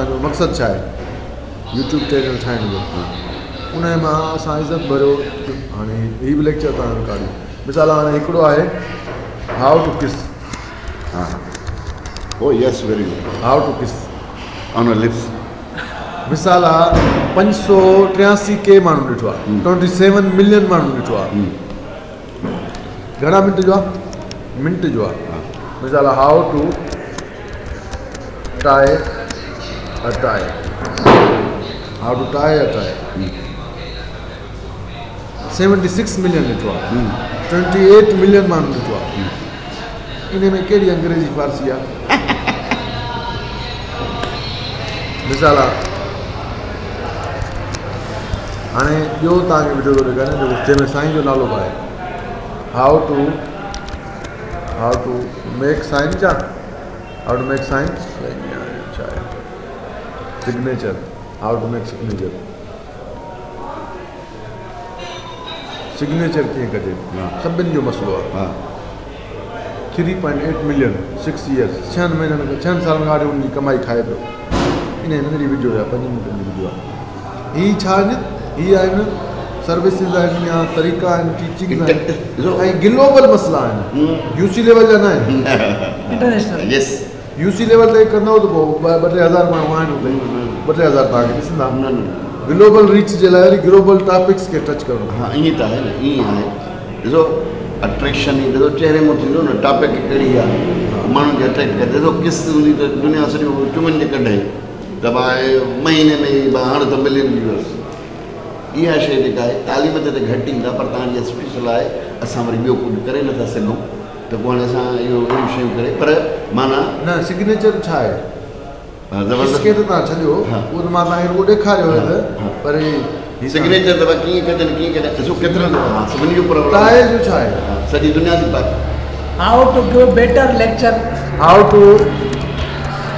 असांजो मक़सदु छा आहे यूट्यूब चैनल ठाहिण जो उन मां असां इज़त भरियो हाणे हीअ बि लेक्चर तव्हां रिकॉर्डिंग मिसाल हाणे हिकिड़ो आहे हाउ टू किस Oh yes, very good. हाउ टू किस On our lips. मिसाल आहे 583 के माण्हू ॾिठो आहे 27 मिलियन माण्हू ॾिठो आहे घणा मिंट जो आहे मिंट जो आहे मिसाल how to tie a tie how to tie a tie 76 million ॾिठो आहे 28 मिलियन माण्हू ॾिठो आहे इन में कहिड़ी अंग्रेजी फारसी आहे मिसाल आहे हाणे ॿियो तव्हांखे वीडियो थो ॾेखारियां जेको जंहिंमें साईं जो नालो बि आहे हाउ टू मेक साइन छा हाउ टू मेक साइन छा आहे सिग्नेचर हाउ टू मेक सिग्नेचर कीअं कजे सभिनि जो मसइलो आहे 3.8 मिलियन 6 years 6 महीननि 6 सालनि खां उनजी कमाई खाए पियो इन नंढड़ी वीडियो आहे 5 मिंटनि जी वीडियो आहे हीअ छा आहिनि हीअ आहिनि सर्विसिस आहिनि या तरीक़ा आहिनि टीचिंग आहिनि ऐं ग्लोबल मसइला आहिनि यूसी लेवल जा न आहिनि इंटरनेशनल Yes. यूसी लेवल ते कंदव त पोइ 2-3 माण्हू आहिनि हुते 2-3 तव्हांखे ॾिसंदा ग्लोबल रीच जे लाइ वरी ग्लोबल टॉपिक्स खे टच करणो हाँ ईअं त आहे न ईअं आहे ॾिसो अट्रैक्शन ई ॾिसो चहिरे मां थींदो न टॉपिक कहिड़ी आहे माण्हुनि खे अट्रैक्ट करे ॾिसो किस हूंदी त दुनिया सॼो चुमनि जे कढे त भाई महीने में ई हाणे त मिलियन व्यूअर्स इहा शइ जेका आहे तालीम ते घटि ईंदा पर तव्हांजी स्पेशल आहे असां वरी ॿियो कुझु करे नथा सघूं त पोइ हाणे असां इहो अहिड़ियूं शयूं करे पर माना न सिग्नेचर छा आहे ज़बरदस्त खे त तव्हां छॾियो उहो त मां तव्हांखे रुॻो ॾेखारियो आहे त पर सिग्नेचर त कीअं कजनि ॾिसो केतिरनि सभिनी जो टाई जो छा आहे सॼी दुनिया थी पाए हाउ टू गिव बेटर लेक्चर हाउ टू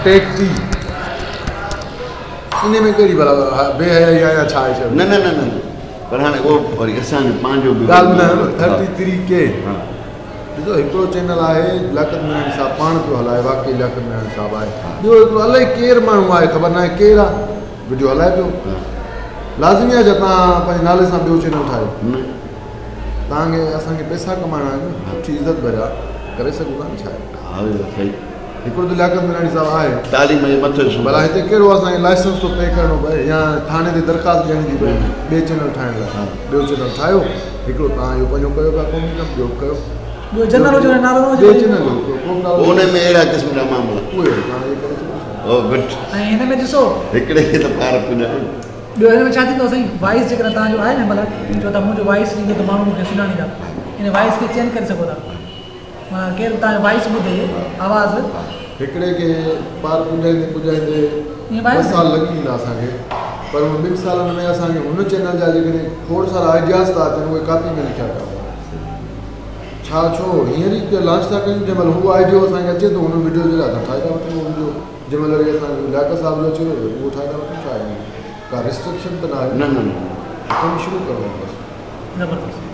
टेक टी इन में कहिड़ी भला बेहयाई आहे या छा आहे न न न न पर हाणे उहो वरी असांजो पंहिंजो बि ॻाल्हि न 33 के ॾिसो हिकिड़ो चैनल आहे लियाकत मेराणी साहब पाण पियो हलाए वाकई लियाकत मेराणी साहब आहे ॿियो हिकिड़ो अलाए केरु माण्हू आहे ख़बर न आहे केरु आहे वीडियो हलाए पियो लाज़मी आहे त तव्हां पंहिंजे नाले सां ॿियो चैनल ठाहियो तव्हांखे असांखे पैसा कमाइणा आहिनि सुठी इज़त भरिया करे सघूं था न छा आहे हिकिड़ो त लियाकत मेराणी साहब आहे तालीम जे मथे भला हिते कहिड़ो असांखे लाइसेंस थो पे करिणो पए या थाणे ते दरख़्वास्त ॾियणी थी पए ॿिए चैनल ठाहिण लाइ ॿियो चैनल ठाहियो हिकिड़ो तव्हां इहो पंहिंजो कयो पिया क़ौमी कमु ॿियो कयो ॿियो जनरल जो नालो ॿिए चैनल उन में अहिड़ा क़िस्म जा मामला उहे तव्हां इहे करे सघो ओ गुड ऐं हिन में ॾिसो हिकिड़े खे त पार पुॼायो ॿियो हिन में छा थींदो साईं वॉइस जेकॾहिं तव्हांजो आहे न मतिलबु छो त मुंहिंजो वॉइस ॾींदो त माण्हू मूंखे सुञाणींदा इन वॉइस खे चेंज करे सघो था माना केरु तव्हांजो वॉइस ॿुधे आवाज़ु हिकिड़े खे पार पुॼाईंदे 2 साल लॻी वेंदा असांखे पर उन 2 सालनि में असांखे हुन चैनल जा जेकॾहिं खोड़ सारा आइडियाज़ था अचनि उहे कापी में लिखिया था छा छो हींअर ई लॉन्च था कयूं जंहिं महिल हू आइडियो असांखे अचे थो हुन वीडियो जे लाइ असां ठाहे था वठूं उहो वीडियो जंहिं महिल वरी असांखे लियाकत साहब जो अचे उहो ठाहे था वठूं छा आहे का रिस्ट्रिक्शन त न आहे न न कमु शुरू करिणो बसि ज़बरदस्त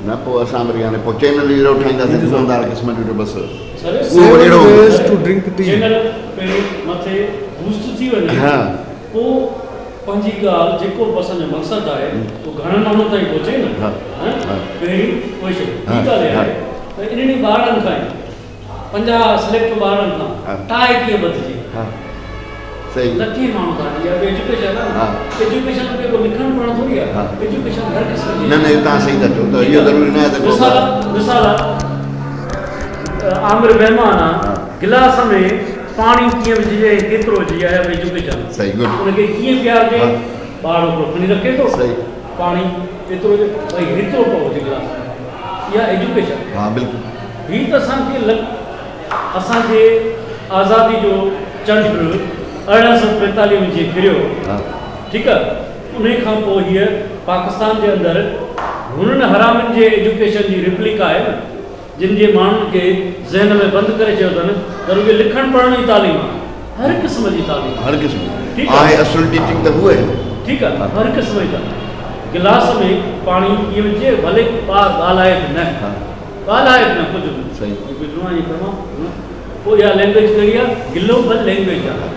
न पोइ असां वरी हाणे पोइ चैनल अहिड़ो ठाहींदासीं ज़ोरदार क़िस्म जो बसि टू ड्रिंक टी चैनल पहिरीं मथे बूस्ट थी वञे हा पोइ पंहिंजी ॻाल्हि जेको बि असांजो मक़सदु आहे उहो घणनि माण्हुनि ताईं पहुचे न पहिरीं उहे शइ ॿी ॻाल्हि आहे त इन्हनि ॿारनि खां 50 सिलेक्ट ॿारनि खां टाई कीअं बदिजे सही लखे माण्हू खां एजुकेशन आहे एजुकेशन में को लिखणु पढ़णु थोरी आहे एजुकेशन हर क़िस्म जी न न तव्हां सही था चओ त इहो ज़रूरी न आहे त मिसाल आमिर महिमान आहे गिलास में पाणी कीअं विझिजे केतिरो विझिजे आहे एजुकेशन सही गुड उनखे कीअं पीआरिजे ॿार हिकिड़ो खणी रखे थो सही पाणी एतिरो भई हेतिरो पियो हुजे गिलास में इहा एजुकेशन हा बिल्कुलु हीअ त असांखे आज़ादी जो चंड 1845 में जीअं किरियो ठीकु आहे उन खां पोइ हीअ पाकिस्तान जे अंदरि हुननि हरामनि जे एजुकेशन जी रिप्लिका आहे न जिन जे माण्हुनि खे ज़हन में बंदि करे चयो अथनि त रुॻो लिखणु पढ़ण जी तालीम आहे हर क़िस्म जी तालीम हर क़िस्म ठीकु आहे असुल टीचिंग त उहा आहे ठीकु आहे हर क़िस्म जी तालीम गिलास में पाणी कीअं विझे भले ॿार ॻाल्हाए बि न कुझु बि सही विझणो आहे पोइ इहा लैंग्वेज कहिड़ी आहे ग्लोबल लैंग्वेज आहे